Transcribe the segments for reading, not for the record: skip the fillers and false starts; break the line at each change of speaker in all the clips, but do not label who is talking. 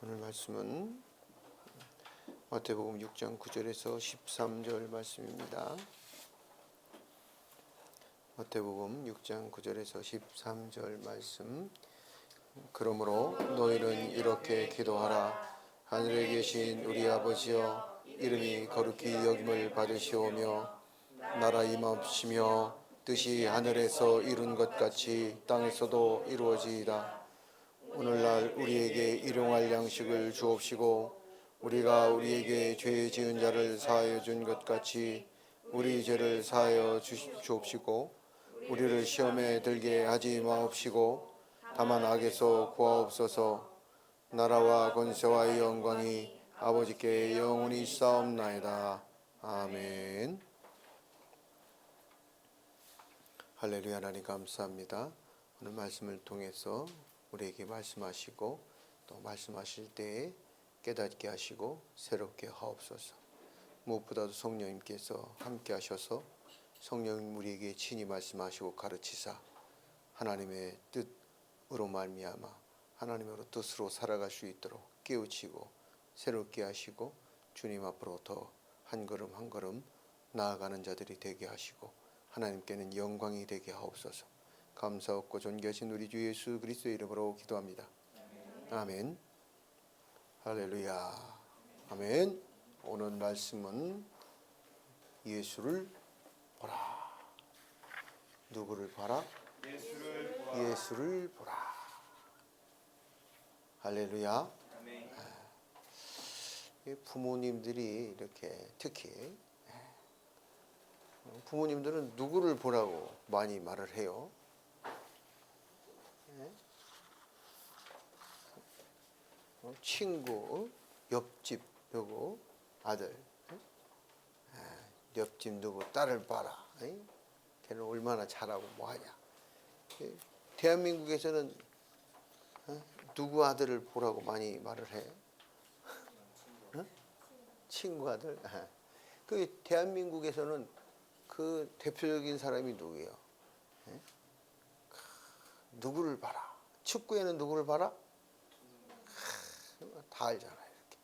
오늘 말씀은 마태복음 6장 9절에서 13절 말씀입니다. 마태복음 6장 9절에서 13절 말씀. 그러므로 너희는 이렇게 기도하라. 하늘에 계신 우리 아버지여, 이름이 거룩히 여김을 받으시오며 나라 임하옵시며 뜻이 하늘에서 이룬 것 같이 땅에서도 이루어지이다. 오늘날 우리에게 일용할 양식을 주옵시고 우리가 우리에게 죄 지은 자를 사하여 준 것 같이 우리 죄를 사하여 주옵시고 우리를 시험에 들게 하지 마옵시고 다만 악에서 구하옵소서. 나라와 권세와 영광이 아버지께 영원히 있사옵나이다. 아멘. 할렐루야. 하나님 감사합니다. 오늘 말씀을 통해서 우리에게 말씀하시고 또 말씀하실 때에 깨닫게 하시고 새롭게 하옵소서. 무엇보다도 성령님께서 함께 하셔서 성령님 우리에게 친히 말씀하시고 가르치사 하나님의 뜻으로 말미암아 하나님으로 뜻으로 살아갈 수 있도록 깨우치고 새롭게 하시고 주님 앞으로 더 한 걸음 한 걸음 나아가는 자들이 되게 하시고 하나님께는 영광이 되게 하옵소서. 감사하고 존귀하신 우리 주 예수 그리스도의 이름으로 기도합니다. 아멘. 할렐루야. 아멘. 오늘 말씀은 예수를 보라. 누구를 보라? 예수를 보라. 할렐루야. 아멘. 부모님들이 이렇게 특히 부모님들은 누구를 보라고 많이 말을 해요? 친구, 옆집 누구, 아들, 옆집 누구, 딸을 봐라. 걔는 얼마나 잘하고 뭐하냐. 대한민국에서는 누구 아들을 보라고 많이 말을 해? 친구 아들. 그 대한민국에서는 그 대표적인 사람이 누구예요? 누구를 봐라. 축구에는 누구를 봐라? 다 알잖아요. 이렇게.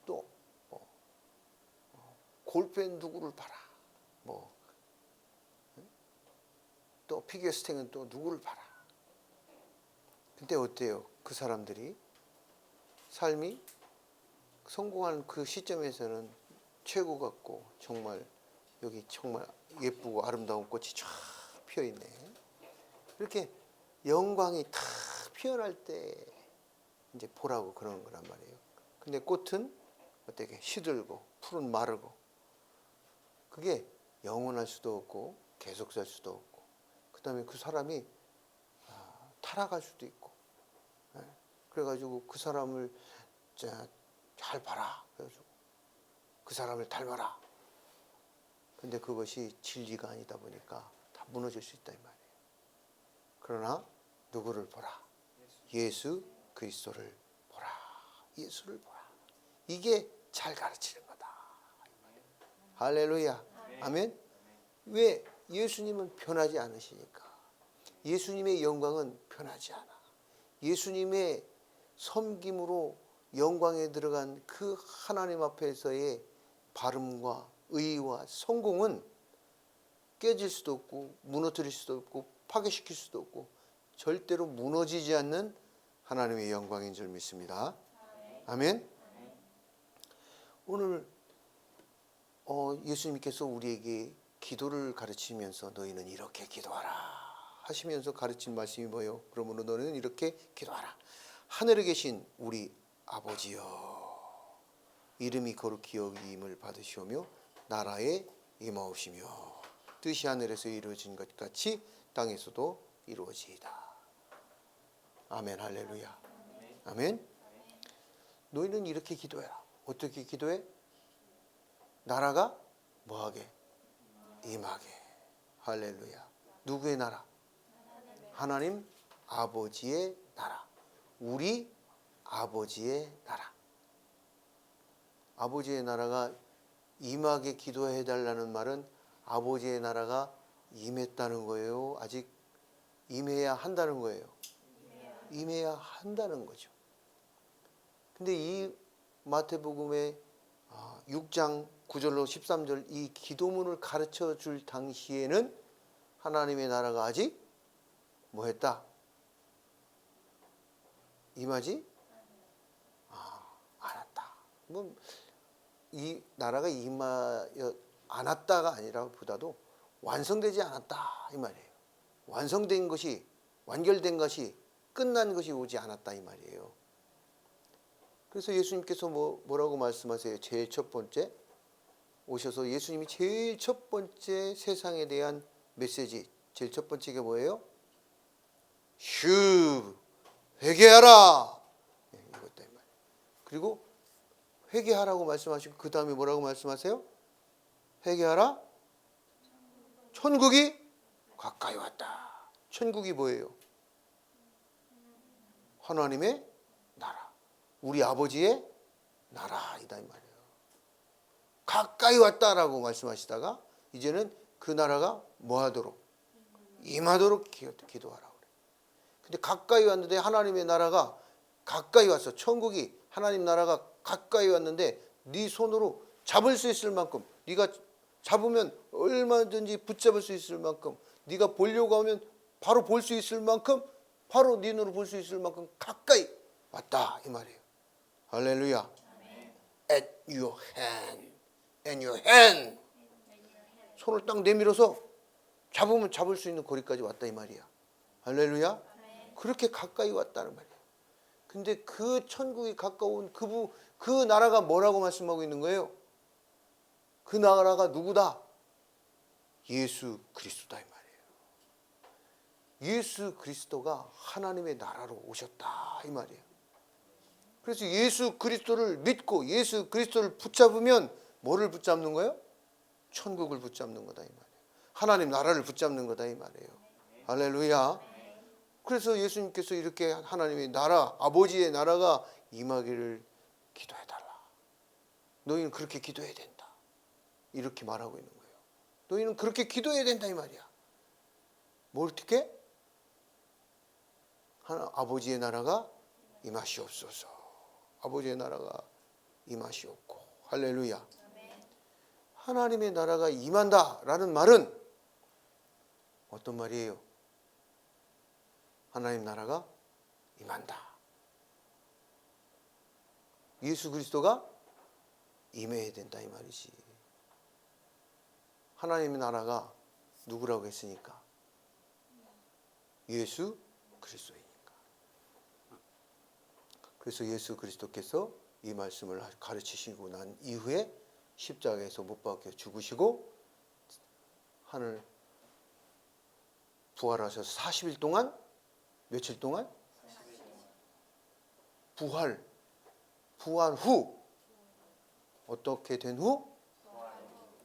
또 골프엔 누구를 봐라. 또 피겨스팅은 또 누구를 봐라. 근데 어때요? 그 사람들이 삶이 성공한 그 시점에서는 최고 같고 정말 여기 정말 예쁘고 아름다운 꽃이 쫙 피어 있네. 이렇게 영광이 탁 피어날 때 이제 보라고 그러는 거란 말이에요. 근데 꽃은 어떻게 시들고 풀은 마르고 그게 영원할 수도 없고 계속 살 수도 없고 그 다음에 그 사람이 타락할 수도 있고 그래가지고 그 사람을 잘 봐라. 그래가지고 그 사람을 닮아라. 근데 그것이 진리가 아니다 보니까 다 무너질 수 있다 이 말이에요. 그러나 누구를 보라? 예수 그리스도를 보라. 예수를 보라. 이게 잘 가르치는 거다. 할렐루야. 아멘. 왜? 예수님은 변하지 않으시니까. 예수님의 영광은 변하지 않아. 예수님의 섬김으로 영광에 들어간 그 하나님 앞에서의 바름과 의와 성공은 깨질 수도 없고 무너뜨릴 수도 없고 파괴시킬 수도 없고 절대로 무너지지 않는 하나님의 영광인 줄 믿습니다. 아멘. 오늘 예수님께서 우리에게 기도를 가르치면서 너희는 이렇게 기도하라 하시면서 가르친 말씀이 뭐예요? 그러므로 너는 이렇게 기도하라. 하늘에 계신 우리 아버지여, 이름이 거룩히 여김을 받으시오며 나라에 임하옵시며 뜻이 하늘에서 이루어진 것 같이 땅에서도 이루어지이다. 아멘. 할렐루야. 아멘. 너희는 이렇게 기도해라. 어떻게 기도해? 나라가 뭐하게? 임하게. 할렐루야. 누구의 나라? 하나님 아버지의 나라. 우리 아버지의 나라. 아버지의 나라가 임하게 기도해달라는 말은 아버지의 나라가 임했다는 거예요? 아직 임해야 한다는 거예요? 임해야 한다는 거죠. 근데 이 마태복음의 6장 9절로 13절 이 기도문을 가르쳐 줄 당시에는 하나님의 나라가 아직 뭐 했다? 임하지 않았다. 뭐 이 나라가 임하여 않았다가 아니라 보다도 완성되지 않았다 이 말이에요. 완성된 것이, 완결된 것이, 끝난 것이 오지 않았다 이 말이에요. 그래서 예수님께서 뭐라고 말씀하세요? 제일 첫 번째 오셔서 예수님이 제일 첫 번째 세상에 대한 메시지, 제일 첫 번째가 뭐예요? 회개하라. 이것도 이 말이에요. 그리고 회개하라고 말씀하시고 그 다음에 뭐라고 말씀하세요? 회개하라. 천국이 가까이 왔다. 천국이 뭐예요? 하나님의 나라, 우리 아버지의 나라이다 이 말이에요. 가까이 왔다라고 말씀하시다가 이제는 그 나라가 뭐하도록? 임하도록 기도하라 그래. 근데 가까이 왔는데 하나님의 나라가 가까이 왔어. 천국이, 하나님 나라가 가까이 왔는데 네 손으로 잡을 수 있을 만큼, 네가 잡으면 얼마든지 붙잡을 수 있을 만큼, 네가 보려고 하면 바로 볼 수 있을 만큼, 바로 네 눈으로 볼 수 있을 만큼 가까이 왔다 이 말이에요. 할렐루야. At your hand, in your hand. 손을 딱 내밀어서 잡으면 잡을 수 있는 거리까지 왔다 이 말이야. 할렐루야. 그렇게 가까이 왔다는 말이야. 근데 그 천국이 가까운 그 나라가 뭐라고 말씀하고 있는 거예요? 그 나라가 누구다? 예수 그리스도다 이 말이에요. 예수 그리스도가 하나님의 나라로 오셨다 이 말이에요. 그래서 예수 그리스도를 믿고 예수 그리스도를 붙잡으면 뭐를 붙잡는 거예요? 천국을 붙잡는 거다 이 말이에요. 하나님 나라를 붙잡는 거다 이 말이에요. 할렐루야. 그래서 예수님께서 이렇게 하나님의 나라, 아버지의 나라가 임하기를 기도해달라. 너희는 그렇게 기도해야 된다. 이렇게 말하고 있는 거예요. 너희는 그렇게 기도해야 된다 이 말이야. 뭘 어떻게? 아버지의 나라가 임하시옵소서. 아버지의 나라가 임하시옵고. 할렐루야. 하나님의 나라가 임한다라는 말은 어떤 말이에요? 하나님 나라가 임한다. 예수 그리스도가 임해야 된다 이 말이지. 하나님의 나라가 누구라고 했으니까? 예수 그리스도이니까. 그래서 예수 그리스도께서 이 말씀을 가르치시고 난 이후에 십자가에서 못 박혀 죽으시고 하늘 부활하셔서 40일 동안, 며칠 동안? 부활 후 어떻게 된 후?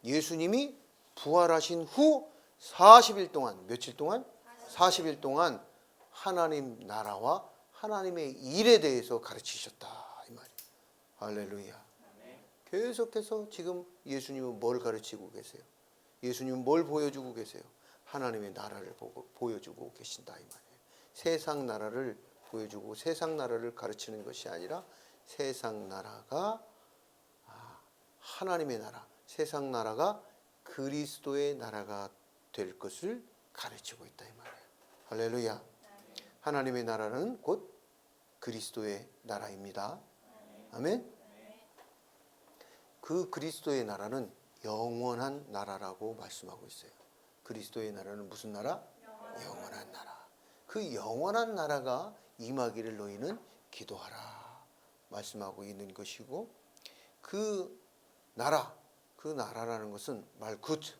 예수님이 부활하신 후 40일 동안, 며칠 동안? 40일 동안 하나님 나라와 하나님의 일에 대해서 가르치셨다 이 말이에요. 할렐루야. 계속해서 지금 예수님은 뭘 가르치고 계세요? 예수님은 뭘 보여주고 계세요? 하나님의 나라를 보여주고 계신다 이 말이에요. 세상 나라를 보여주고 세상 나라를 가르치는 것이 아니라 세상 나라가 하나님의 나라, 세상 나라가 그리스도의 나라가 될 것을 가르치고 있다 이 말이에요. 할렐루야. 하나님의 나라는 곧 그리스도의 나라입니다. 아멘. 그 그리스도의 나라는 영원한 나라라고 말씀하고 있어요. 그리스도의 나라는 무슨 나라? 영원한 나라. 그 영원한 나라가 임하기를 너희는 기도하라 말씀하고 있는 것이고, 그 나라라는 것은 말쿠트,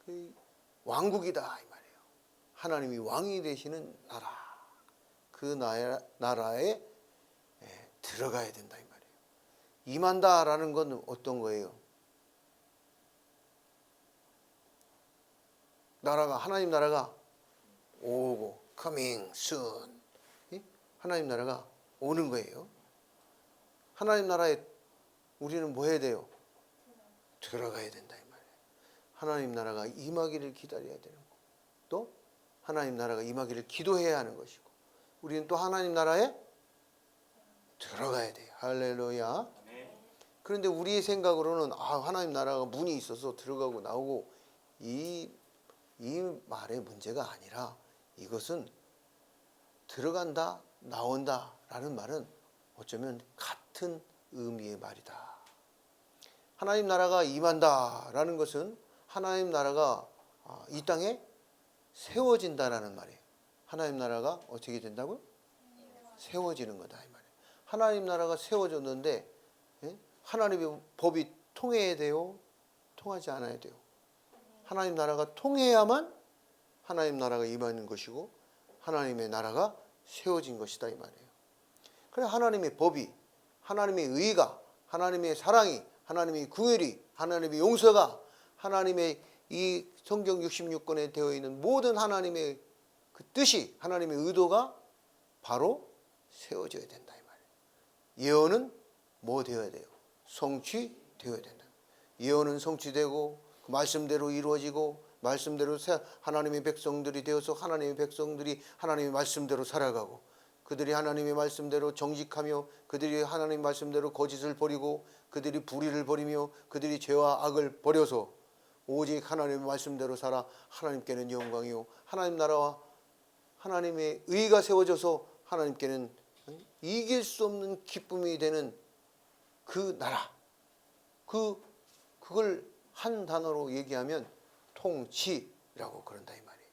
그 왕국이다 이 말이에요. 하나님이 왕이 되시는 나라, 그 나라에 들어가야 된다 이 말이에요. 임한다라는 건 어떤 거예요? 하나님 나라가 오고, coming soon. 하나님 나라가 오는 거예요. 하나님 나라에 우리는 뭐 해야 돼요? 들어가야 된다 이 말이에요. 하나님 나라가 임하기를 기다려야 되는 거. 또 하나님 나라가 임하기를 기도해야 하는 것이고, 우리는 또 하나님 나라에 들어가야 돼요. 할렐루야. 그런데 우리의 생각으로는 하나님 나라가 문이 있어서 들어가고 나오고 이 말의 문제가 아니라 이것은 들어간다 나온다 라는 말은 어쩌면 같은 의미의 말이다. 하나님 나라가 임한다 라는 것은 하나님 나라가 이 땅에 세워진다라는 말이에요. 하나님 나라가 어떻게 된다고요? 세워지는 거다 이 말이에요. 하나님 나라가 세워졌는데 하나님의 법이 통해야 돼요? 통하지 않아야 돼요? 하나님 나라가 통해야만 하나님 나라가 임하는 것이고 하나님의 나라가 세워진 것이다 이 말이에요. 그래 하나님의 법이, 하나님의 의가, 하나님의 사랑이, 하나님의 구별이, 하나님의 용서가, 하나님의 이 성경 66권에 되어 있는 모든 하나님의 그 뜻이, 하나님의 의도가 바로 세워져야 된다 이 말이에요. 예언은 뭐 되어야 돼요? 성취되어야 된다. 예언은 성취되고 그 말씀대로 이루어지고 말씀대로 하나님의 백성들이 되어서 하나님의 백성들이 하나님의 말씀대로 살아가고 그들이 하나님의 말씀대로 정직하며 그들이 하나님의 말씀대로 거짓을 버리고 그들이 불의를 버리며 그들이 죄와 악을 버려서 오직 하나님의 말씀대로 살아 하나님께는 영광이요 하나님 나라와 하나님의 의가 세워져서 하나님께는 이길 수 없는 기쁨이 되는 그 나라 그걸 한 단어로 얘기하면 통치라고 그런다 이 말이에요.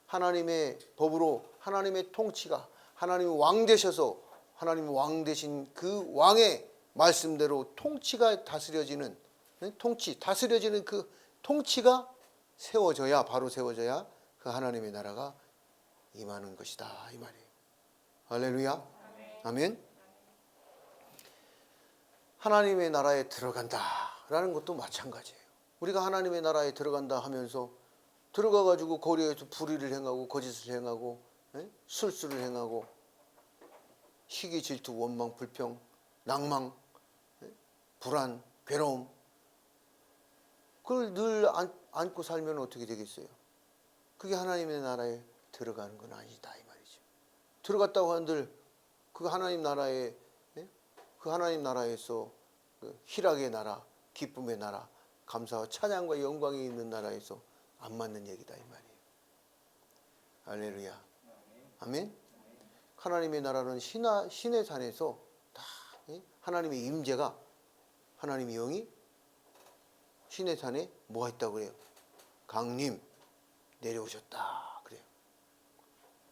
하나님의 법으로 하나님의 통치가 하나님의 왕 되셔서 하나님의 왕 되신 그 왕의 말씀대로 통치가 다스려지는 다스려지는 그 통치가 세워져야 바로 세워져야 그 하나님의 나라가 임하는 것이다 이 말이에요. 할렐루야. 아멘. 하나님의 나라에 들어간다라는 것도 마찬가지예요. 우리가 하나님의 나라에 들어간다 하면서 들어가가지고 거리에서 불의를 행하고 거짓을 행하고 술수를 행하고 시기 질투 원망 불평 낭망 불안 괴로움 그걸 늘 안고 살면 어떻게 되겠어요? 그게 하나님의 나라에 들어가는 건 아니다 이 말이죠. 들어갔다고 한들 그 하나님 나라에 그 하나님 나라에서 그 희락의 나라 기쁨의 나라 감사와 찬양과 영광이 있는 나라에서 안 맞는 얘기다 이 말이에요. 할렐루야. 아멘. 하나님의 나라는 신의 산에서 다 하나님의 임재가 하나님의 영이 신의 산에 뭐가 있다고 그래요? 강림 내려오셨다 그래요.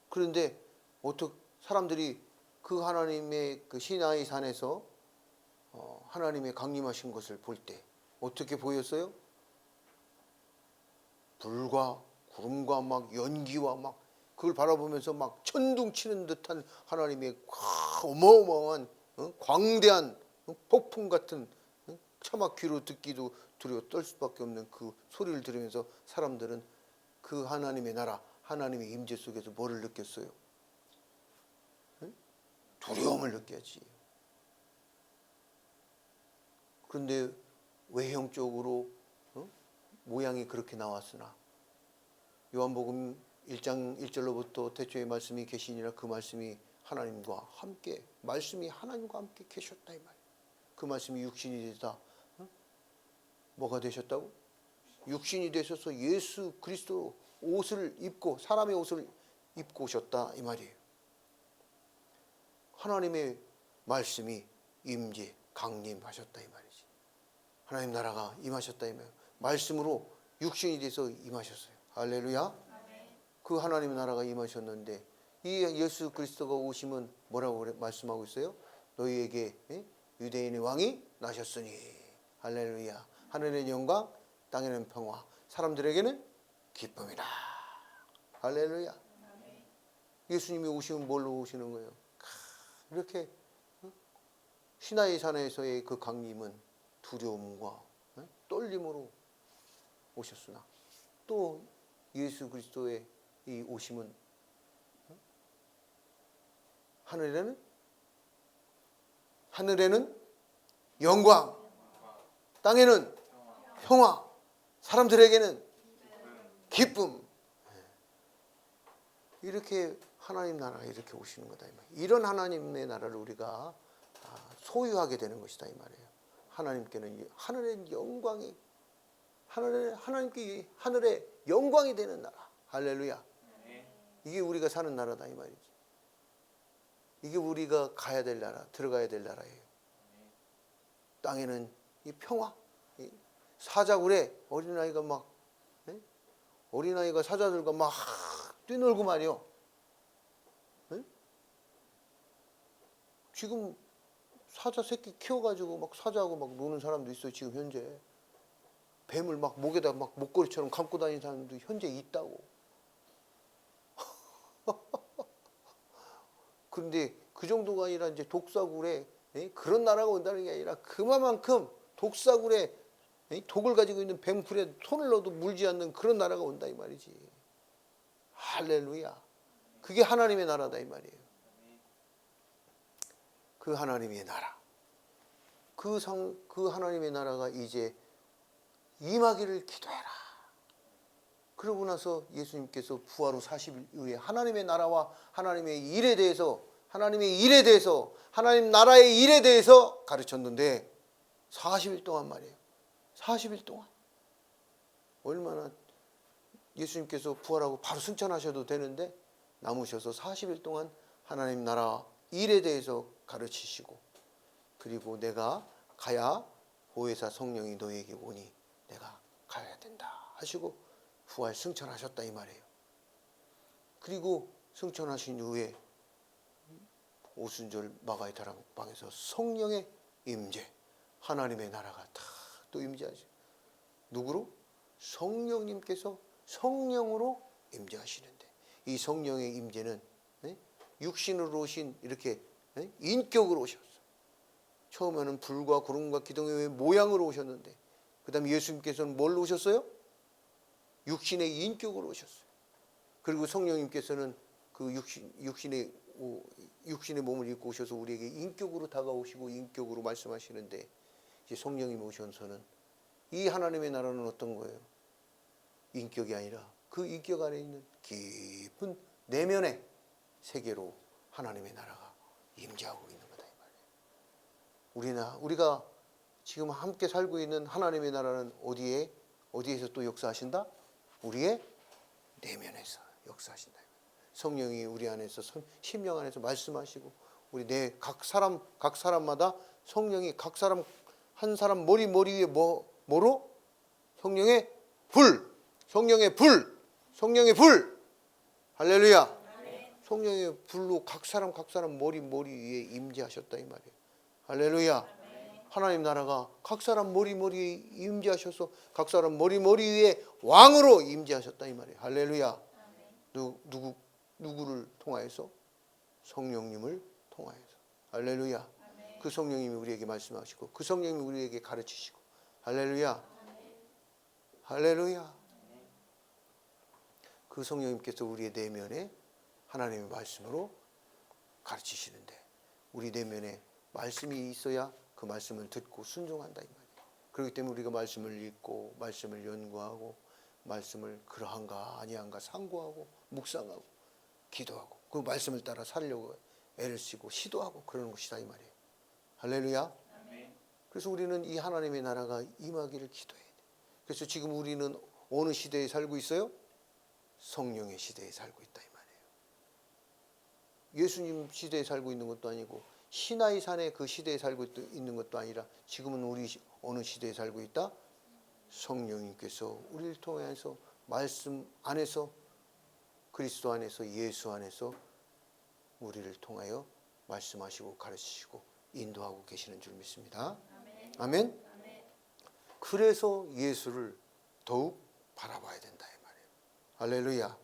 그런데 어떻게 사람들이 그 하나님의 그 시나이 산에서 하나님의 강림하신 것을 볼 때 어떻게 보였어요? 불과 구름과 막 연기와 막 그걸 바라보면서 막 천둥치는 듯한 하나님의 어마어마한 광대한 폭풍 같은 차마 귀로 듣기도 두려워 떨 수밖에 없는 그 소리를 들으면서 사람들은 그 하나님의 나라 하나님의 임재 속에서 뭐를 느꼈어요? 두려움을 느꼈지. 그런데 외형적으로 모양이 그렇게 나왔으나 요한복음 1장 1절로부터 태초에 말씀이 계시니라 그 말씀이 하나님과 함께 말씀이 하나님과 함께 계셨다 이 말이에요. 그 말씀이 육신이 되다 뭐가 되셨다고? 육신이 되셔서 예수 그리스도 옷을 입고 사람의 옷을 입고 오셨다 이 말이에요. 하나님의 말씀이 임재 강림하셨다 이 말이지. 하나님 나라가 임하셨다 이 말이에요. 말씀으로 육신이 돼서 임하셨어요. 할렐루야. 그 하나님의 나라가 임하셨는데 이 예수 그리스도가 오시면 뭐라고 말씀하고 있어요? 너희에게 유대인의 왕이 나셨으니 할렐루야. 하늘의 영광 땅에는 평화 사람들에게는 기쁨이다. 할렐루야. 예수님이 오시면 뭘로 오시는 거예요? 이렇게 시나이 산에서의 그 강림은 두려움과 떨림으로 오셨으나 또 예수 그리스도의 이 오심은 하늘에는 영광, 땅에는 평화, 사람들에게는 기쁨. 이렇게 하나님 나라가 이렇게 오시는 거다 이 말이에요. 이런 하나님의 나라를 우리가 소유하게 되는 것이다 이 말이에요. 하나님께는 하늘의 영광이 하나님께 하늘의 영광이 되는 나라. 할렐루야. 이게 우리가 사는 나라다 이 말이지. 이게 우리가 가야 될 나라, 들어가야 될 나라예요. 땅에는 이 평화, 사자굴에 어린아이가 막 어린아이가 사자들과 막 뛰놀고 말이요. 지금 사자 새끼 키워가지고 막 사자하고 막 노는 사람도 있어요. 지금 현재 뱀을 막 목에다 막 목걸이처럼 감고 다니는 사람도 현재 있다고. 그런데 그 정도가 아니라 이제 독사굴에 그런 나라가 온다는 게 아니라 그만큼 독사굴에 독을 가지고 있는 뱀굴에 손을 넣어도 물지 않는 그런 나라가 온다 이 말이지. 할렐루야. 그게 하나님의 나라다 이 말이에요. 그 하나님의 나라. 그 하나님의 나라가 이제 임하기를 기도해라. 그러고 나서 예수님께서 부활 후 40일 이후에 하나님의 나라와 하나님의 일에 대해서 하나님 나라의 일에 대해서 가르쳤는데 40일 동안 말이에요. 40일 동안. 얼마나 예수님께서 부활하고 바로 승천하셔도 되는데 남으셔서 40일 동안 하나님 나라 일에 대해서 가르치시고 그리고 내가 가야 보혜사 성령이 너에게 오니 내가 가야 된다 하시고 부활 승천하셨다 이 말이에요. 그리고 승천하신 후에 오순절 마가의 다락방에서 성령의 임재, 하나님의 나라가 다 또 임재하죠. 누구로? 성령님께서 성령으로 임재하시는데 이 성령의 임재는 육신으로 오신 이렇게 인격으로 오셨어. 처음에는 불과 구름과 기둥의 모양으로 오셨는데 그 다음에 예수님께서는 뭘로 오셨어요? 육신의 인격으로 오셨어요. 그리고 성령님께서는 그 육신의 몸을 입고 오셔서 우리에게 인격으로 다가오시고 인격으로 말씀하시는데 이제 성령님이 오셔서는 이 하나님의 나라는 어떤 거예요? 인격이 아니라 그 인격 안에 있는 깊은 내면의 세계로 하나님의 나라가 임재하고 있는 거다 이 말이에요. 우리가 지금 함께 살고 있는 하나님의 나라는 어디에서 또 역사하신다? 우리의 내면에서 역사하신다. 성령이 우리 안에서 심령 안에서 말씀하시고 우리 각 사람마다 성령이 각 사람 한 사람 머리 위에 뭐로? 성령의 불. 할렐루야. 성령의 불로 각 사람 머리 위에 임재하셨다 이 말이에요. 할렐루야. 하나님 나라가 각 사람 머리 위에 임재하셔서 각 사람 머리 위에 왕으로 임재하셨다 이 말이에요. 할렐루야. 누구를 통하여서? 성령님을 통하여서. 할렐루야. 그 성령님이 우리에게 말씀하시고 그 성령님이 우리에게 가르치시고. 할렐루야. 할렐루야. 그 성령님께서 우리의 내면에 하나님의 말씀으로 가르치시는데 우리 내면에 말씀이 있어야 그 말씀을 듣고 순종한다 이 말이에요. 그렇기 때문에 우리가 말씀을 읽고 말씀을 연구하고 말씀을 그러한가 아니한가 상고하고 묵상하고 기도하고 그 말씀을 따라 살려고 애를 쓰고 시도하고 그러는 것이다 이 말이에요. 할렐루야. 그래서 우리는 이 하나님의 나라가 임하기를 기도해야 돼. 그래서 지금 우리는 어느 시대에 살고 있어요? 성령의 시대에 살고 있다 이 말이에요. 예수님 시대에 살고 있는 것도 아니고 시나이 산의 그 시대에 살고 있는 것도 아니라 지금은 우리 어느 시대에 살고 있다? 성령님께서 우리를 통해서 말씀 안에서 그리스도 안에서 예수 안에서 우리를 통하여 말씀하시고 가르치시고 인도하고 계시는 줄 믿습니다. 아멘. 그래서 예수를 더욱 바라봐야 된다 이 말이에요. 할렐루야.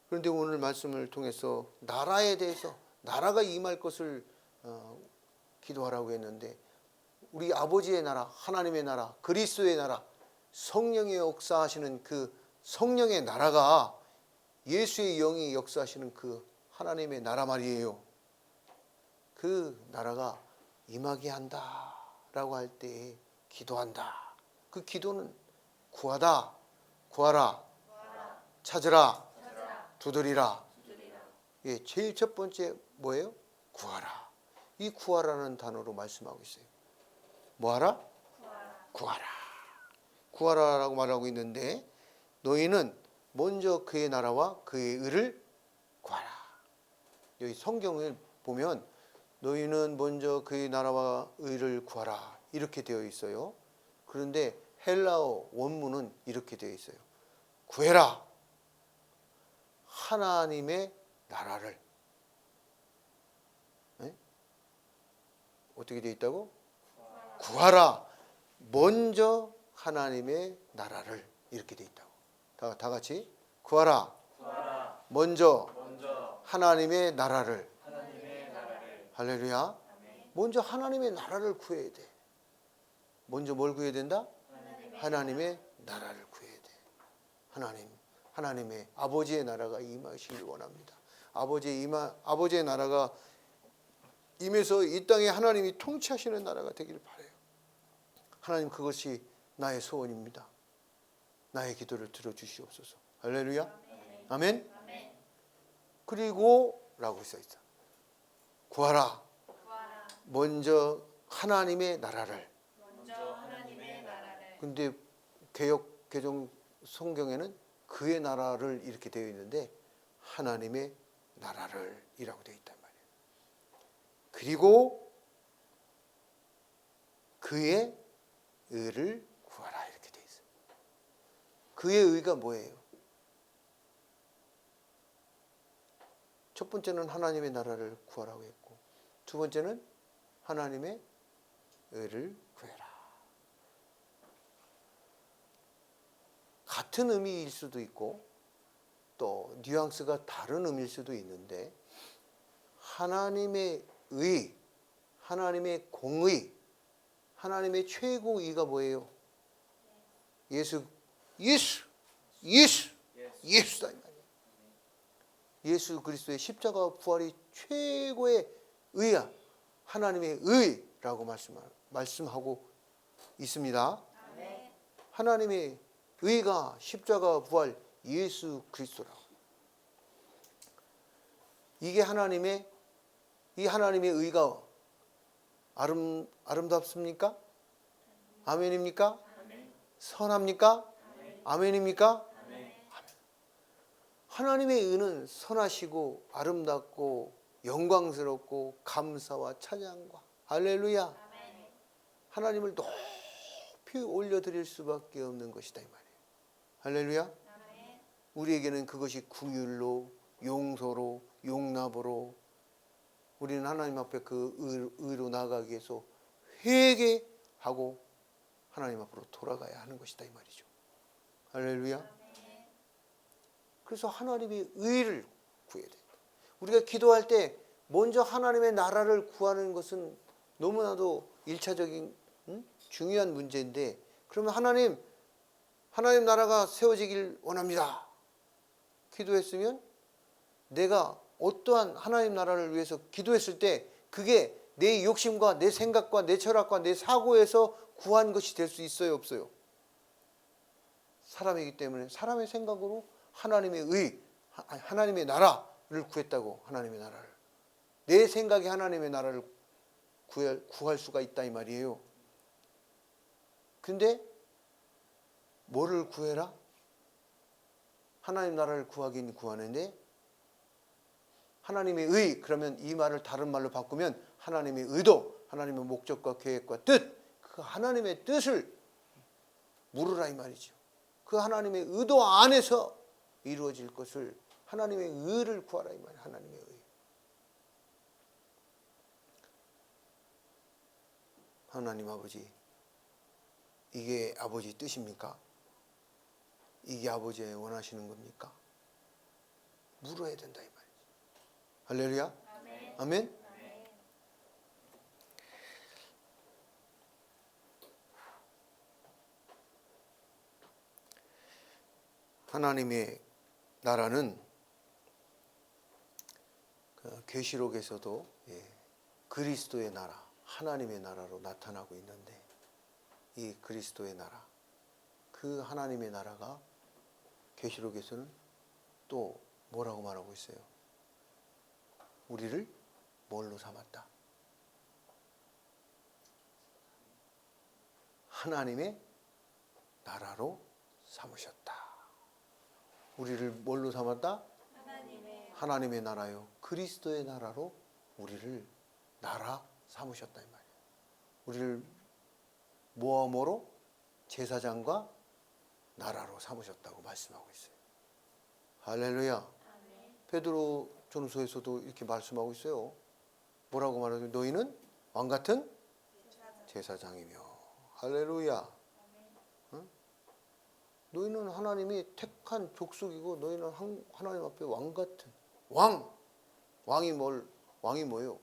그런데 오늘 말씀을 통해서 나라에 대해서 나라가 임할 것을 기도하라고 했는데 우리 아버지의 나라, 하나님의 나라, 그리스도의 나라, 성령의 역사하시는 그 성령의 나라가 예수의 영이 역사하시는 그 하나님의 나라 말이에요. 그 나라가 임하게 한다라고 할 때 기도한다. 그 기도는 구하라, 찾으라, 두드리라. 예, 제일 첫 번째 뭐예요? 구하라. 이 구하라는 단어로 말씀하고 있어요. 뭐하라? 구하라. 구하라라고 말하고 있는데 너희는 먼저 그의 나라와 그의 의를 구하라. 여기 성경을 보면 너희는 먼저 그의 나라와 의를 구하라 이렇게 되어 있어요. 그런데 헬라어 원문은 이렇게 되어 있어요. 구해라. 하나님의 나라를. 네? 어떻게 되어 있다고? 구하라. 먼저 하나님의 나라를 이렇게 되어 있다고. 다 같이 구하라. 먼저 하나님의 나라를. 할렐루야. 먼저 하나님의 나라를 구해야 돼. 먼저 뭘 구해야 된다? 하나님의 나라를 구해야 돼. 하나님의 아버지의 나라가 임하시길 원합니다. 아버지의 나라가 임해서 이 땅에 하나님이 통치하시는 나라가 되기를 바라요. 하나님, 그것이 나의 소원입니다. 나의 기도를 들어주시옵소서. 할렐루야. 아멘. 그리고 라고 써 있어. 구하라. 먼저 하나님의 나라를. 근데 개역 개정 성경에는 그의 나라를 이렇게 되어 있는데 하나님의 나라를 이라고 되어 있단 말이에요. 그리고 그의 의를 구하라 이렇게 되어 있어요. 그의 의가 뭐예요? 첫 번째는 하나님의 나라를 구하라고 했고, 두 번째는 하나님의 의를 구해라. 같은 의미일 수도 있고 또 뉘앙스가 다른 의미일 수도 있는데, 하나님의 의, 하나님의 공의, 하나님의 최고의가 뭐예요? 예수다 이 말이에요. 예수 그리스도의 십자가 부활이 최고의 의야. 하나님의 의라고 말씀하고 있습니다. 하나님의 의가 십자가 부활 예수 그리스도라고. 이게 하나님의 의가 아름답습니까? 아멘입니까? 선합니까? 아멘입니까? 아멘. 하나님의 의는 선하시고 아름답고 영광스럽고 감사와 찬양과 할렐루야. 아멘. 하나님을 높이 올려드릴 수밖에 없는 것이다 이 말이에요. 할렐루야. 아멘. 우리에게는 그것이 긍휼로 용서로 용납으로 우리는 하나님 앞에 그 의로 나아가기 위해서 회개하고 하나님 앞으로 돌아가야 하는 것이다 이 말이죠. 할렐루야. 그래서 하나님의 의를 구해야 돼요. 우리가 기도할 때 먼저 하나님의 나라를 구하는 것은 너무나도 1차적인 중요한 문제인데, 그러면 하나님 나라가 세워지길 원합니다. 기도했으면 내가 어떠한 하나님 나라를 위해서 기도했을 때 그게 내 욕심과 내 생각과 내 철학과 내 사고에서 구한 것이 될 수 있어요, 없어요? 사람이기 때문에 사람의 생각으로 하나님의 의, 하나님의 나라를 구했다고. 하나님의 나라를, 내 생각에 하나님의 나라를 구할 수가 있다 이 말이에요. 근데 뭐를 구해라? 하나님 나라를 구하긴 구하는데 하나님의 의, 그러면 이 말을 다른 말로 바꾸면 하나님의 의도, 하나님의 목적과 계획과 뜻, 그 하나님의 뜻을 물으라 이 말이죠. 그 하나님의 의도 안에서 이루어질 것을, 하나님의 의를 구하라 이 말이에요. 하나님의 의. 하나님 아버지, 이게 아버지 뜻입니까? 이게 아버지의 원하시는 겁니까? 물어야 된다 이 말이죠. 할렐루야. 아멘. 아멘. 하나님의 나라는 계시록에서도 그리스도의 나라, 하나님의 나라로 나타나고 있는데, 이 그리스도의 나라, 그 하나님의 나라가 계시록에서는 또 뭐라고 말하고 있어요? 우리를 뭘로 삼았다? 하나님의 나라로 삼으셨다. 우리를 뭘로 삼았다? 하나님의 나라요. 그리스도의 나라로 우리를 나라 삼으셨다 이 말이에요. 우리를 뭐로? 제사장과 나라로 삼으셨다고 말씀하고 있어요. 할렐루야. 베드로 전서에서도 이렇게 말씀하고 있어요. 뭐라고 말하죠? 너희는 왕 같은 제사장이며. 할렐루야. 응? 너희는 하나님이 택한 족속이고 너희는 하나님 앞에 왕 같은 왕이 뭐예요?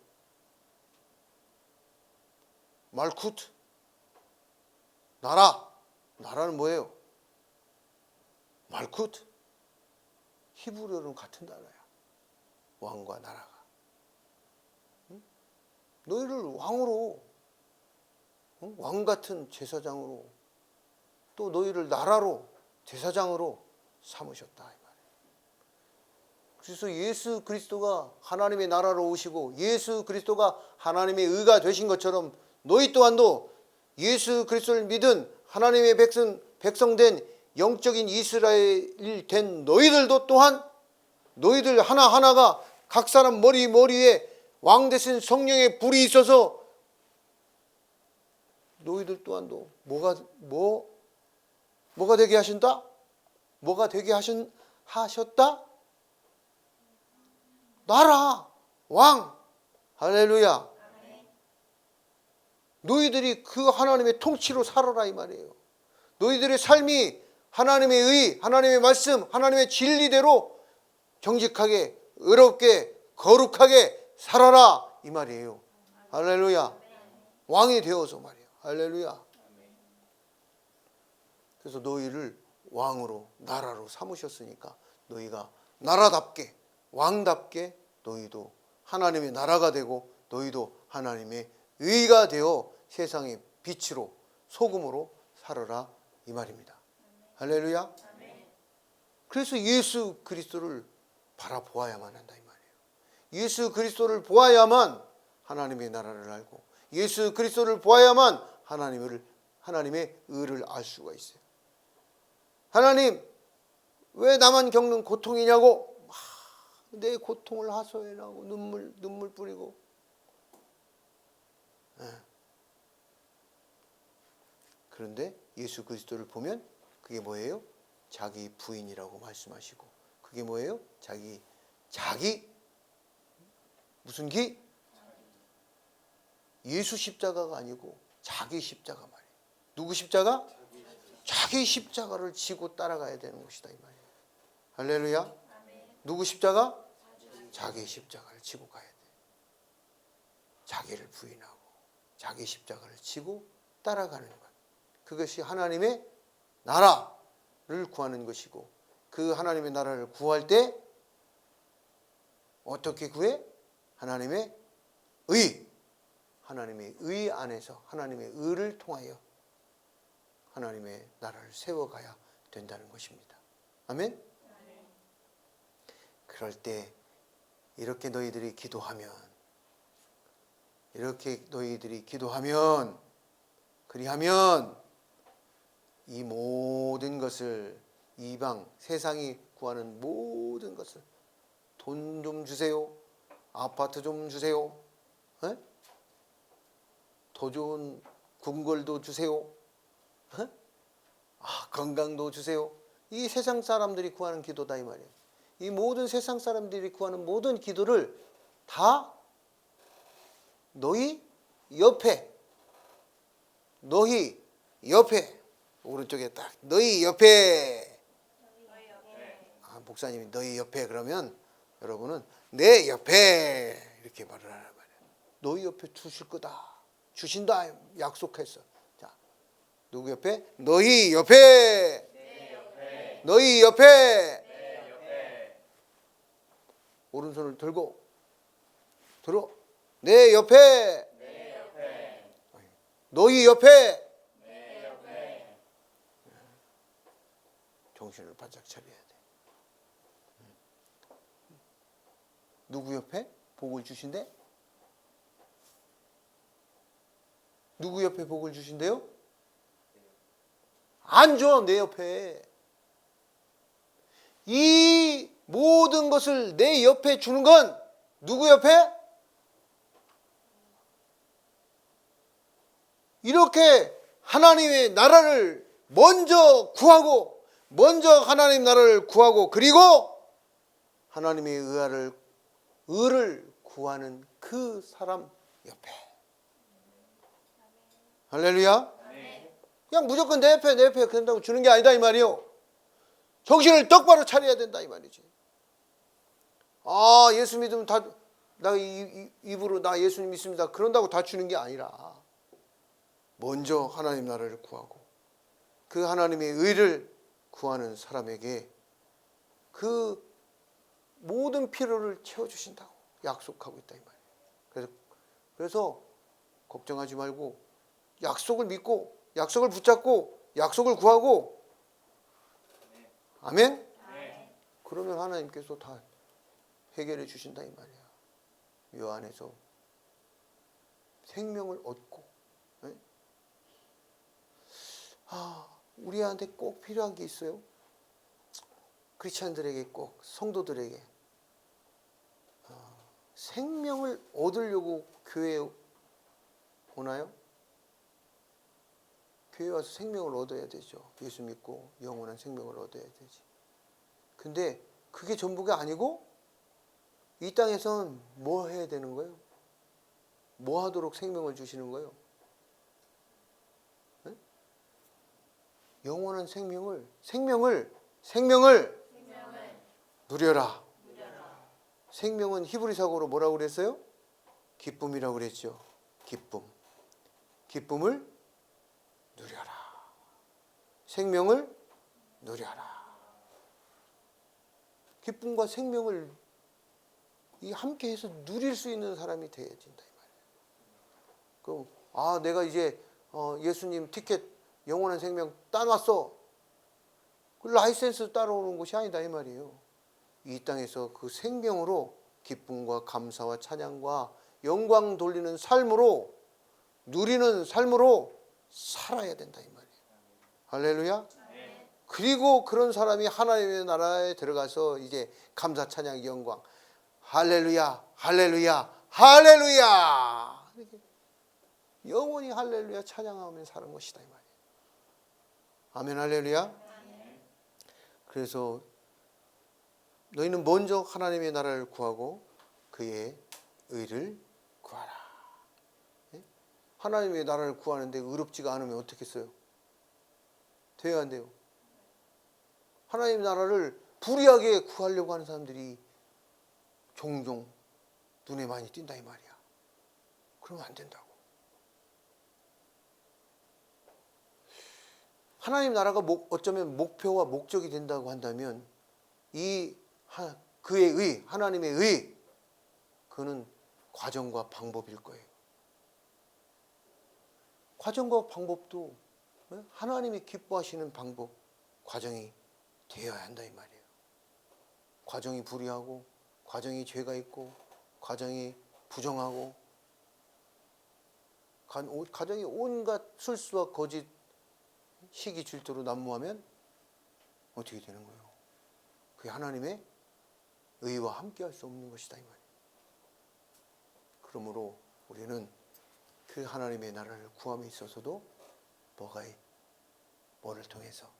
말쿠트. 나라는 뭐예요? 말쿠트. 히브리어는 같은 단어야. 왕과 나라가. 응? 너희를 왕으로, 응? 왕 같은 제사장으로, 또 너희를 나라로, 제사장으로 삼으셨다 이 말이에요. 그래서 예수 그리스도가 하나님의 나라로 오시고 예수 그리스도가 하나님의 의가 되신 것처럼 너희 또한도 예수 그리스도를 믿은 하나님의 백성된 영적인 이스라엘 된 너희들도 또한 너희들 하나하나가 각 사람 머리에 왕 되신 성령의 불이 있어서 너희들 또한도 뭐가 되게 하신다? 뭐가 되게 하셨다? 나라, 왕. 할렐루야. 너희들이 그 하나님의 통치로 살아라 이 말이에요. 너희들의 삶이 하나님의 의, 하나님의 말씀, 하나님의 진리대로 정직하게, 의롭게, 거룩하게 살아라 이 말이에요. 할렐루야. 왕이 되어서 말이에요. 할렐루야. 그래서 너희를 왕으로, 나라로 삼으셨으니까 너희가 나라답게, 왕답게 너희도 하나님의 나라가 되고 너희도 하나님의 의가 되어 세상의 빛으로, 소금으로 살아라 이 말입니다. 할렐루야. 그래서 예수 그리스도를 바라보아야만 한다 이 말이에요. 예수 그리스도를 보아야만 하나님의 나라를 알고 예수 그리스도를 보아야만 하나님의 의를 알 수가 있어요. 하나님, 왜 나만 겪는 고통이냐고 내 고통을 하소연하고 눈물 뿌리고. 그런데 예수 그리스도를 보면 그게 뭐예요? 자기 부인이라고 말씀하시고 그게 뭐예요? 자기 무슨 기? 예수 십자가가 아니고 자기 십자가 말이에요. 누구 십자가? 자기 십자가를 지고 따라가야 되는 것이다 이 말이에요. 할렐루야. 누구 십자가? 자기 십자가를 지고 가야 돼. 자기를 부인하고 자기 십자가를 지고 따라가는 것. 그것이 하나님의 나라를 구하는 것이고 그 하나님의 나라를 구할 때 어떻게 구해? 하나님의 의 안에서 하나님의 의를 통하여 하나님의 나라를 세워가야 된다는 것입니다. 아멘? 그럴 때 이렇게 너희들이 기도하면 그리하면 이 모든 것을 이방 세상이 구하는 모든 것을 돈 좀 주세요. 아파트 좀 주세요. 더 좋은 궁궐도 주세요. 건강도 주세요. 이 세상 사람들이 구하는 기도다 이 말이에요. 이 모든 세상 사람들이 구하는 모든 기도를 다 너희 옆에 오른쪽에 딱 너희 옆에 목사님이 너희 옆에 그러면 여러분은 내 옆에 이렇게 말을 하란 말이에요. 너희 옆에 두실 거다. 주신다 약속했어. 자, 누구 옆에? 너희 옆에. 너희 옆에. 오른손을 들어. 내 옆에. 너희 옆에. 정신을 바짝 차려야 돼. 누구 옆에? 복을 주신대? 누구 옆에 복을 주신대요? 안 줘, 내 옆에. 이 모든 것을 내 옆에 주는 건 누구 옆에? 이렇게 하나님의 나라를 먼저 구하고, 먼저 하나님 나라를 구하고, 그리고 하나님의 의를 구하는 그 사람 옆에. 할렐루야. 그냥 무조건 내 옆에 그런다고 주는 게 아니다 이 말이요. 정신을 똑바로 차려야 된다 이 말이지. 아, 예수 믿으면 다, 나 입으로 나 예수님 믿습니다 그런다고 다 주는 게 아니라 먼저 하나님 나라를 구하고 그 하나님의 의를 구하는 사람에게 그 모든 필요를 채워주신다고 약속하고 있다 이 말이에요. 그래서 걱정하지 말고 약속을 믿고 약속을 붙잡고 약속을 구하고, 아멘? 그러면 하나님께서 다 해결해 주신다 이 말이야. 요 안에서 생명을 얻고. 우리한테 꼭 필요한 게 있어요. 크리스찬들에게 꼭, 성도들에게 생명을 얻으려고 교회에 오나요? 교회 와서 생명을 얻어야 되죠. 예수 믿고 영원한 생명을 얻어야 되지. 근데 그게 전부가 아니고 이 땅에선 뭐 해야 되는 거예요? 뭐 하도록 생명을 주시는 거예요? 네? 영원한 생명을 누려라. 생명은 히브리사고로 뭐라고 그랬어요? 기쁨이라고 그랬죠. 기쁨을 누려라. 생명을 누려라. 기쁨과 생명을 함께해서 누릴 수 있는 사람이 되어야 된다 이 말이에요. 그럼 내가 이제 예수님 티켓 영원한 생명 따놨어. 그 라이센스 따라오는 것이 아니다 이 말이에요. 이 땅에서 그 생명으로 기쁨과 감사와 찬양과 영광 돌리는 삶으로, 누리는 삶으로 살아야 된다 이 말이에요. 할렐루야. 그리고 그런 사람이 하나님의 나라에 들어가서 이제 감사 찬양 영광 할렐루야 할렐루야 할렐루야 영원히 할렐루야 찬양하며 사는 것이다 이 말이에요. 아멘. 할렐루야. 그래서 너희는 먼저 하나님의 나라를 구하고 그의 의를 구하라. 하나님의 나라를 구하는데 의롭지가 않으면 어떻게 써요? 돼야 안 돼요? 하나님의 나라를 불의하게 구하려고 하는 사람들이 종종 눈에 많이 띈다 이 말이야. 그러면 안 된다고. 하나님 나라가 어쩌면 목표와 목적이 된다고 한다면 그의 의, 하나님의 의, 그는 과정과 방법일 거예요. 과정과 방법도 하나님이 기뻐하시는 방법, 과정이 되어야 한다 이 말이에요. 과정이 불의하고, 과정이 죄가 있고, 과정이 부정하고, 과정이 온갖 술수와 거짓, 시기 질투로 난무하면 어떻게 되는 거예요? 그게 하나님의 의와 함께할 수 없는 것이다 이 말이에요. 그러므로 우리는 그 하나님의 나라를 구함에 있어서도 뭐를 통해서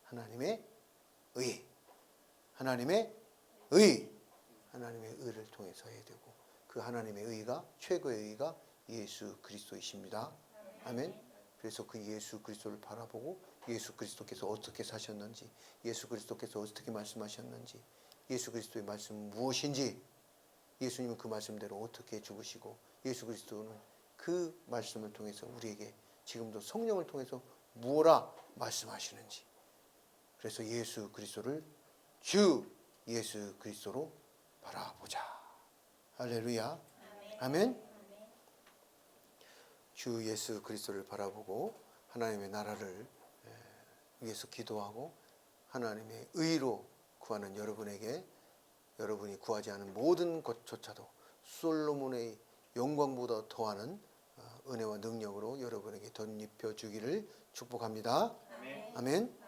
하나님의 의를 통해서 해야 되고, 그 하나님의 의가, 최고의 의가 예수 그리스도이십니다. 아멘. 그래서 그 예수 그리스도를 바라보고 예수 그리스도께서 어떻게 사셨는지, 예수 그리스도께서 어떻게 말씀하셨는지, 예수 그리스도의 말씀은 무엇인지, 예수님은 그 말씀대로 어떻게 죽으시고, 예수 그리스도는 그 말씀을 통해서 우리에게 지금도 성령을 통해서 무엇라 말씀하시는지. 그래서 예수 그리스도를 주 예수 그리스도로 바라보자. 할렐루야. 아멘. 주 예수 그리스도를 바라보고 하나님의 나라를 위해서 기도하고 하나님의 의로 구하는 여러분에게, 여러분이 구하지 않은 모든 것조차도 솔로몬의 영광보다 더하는 은혜와 능력으로 여러분에게 덧입혀 주기를 축복합니다. 아멘.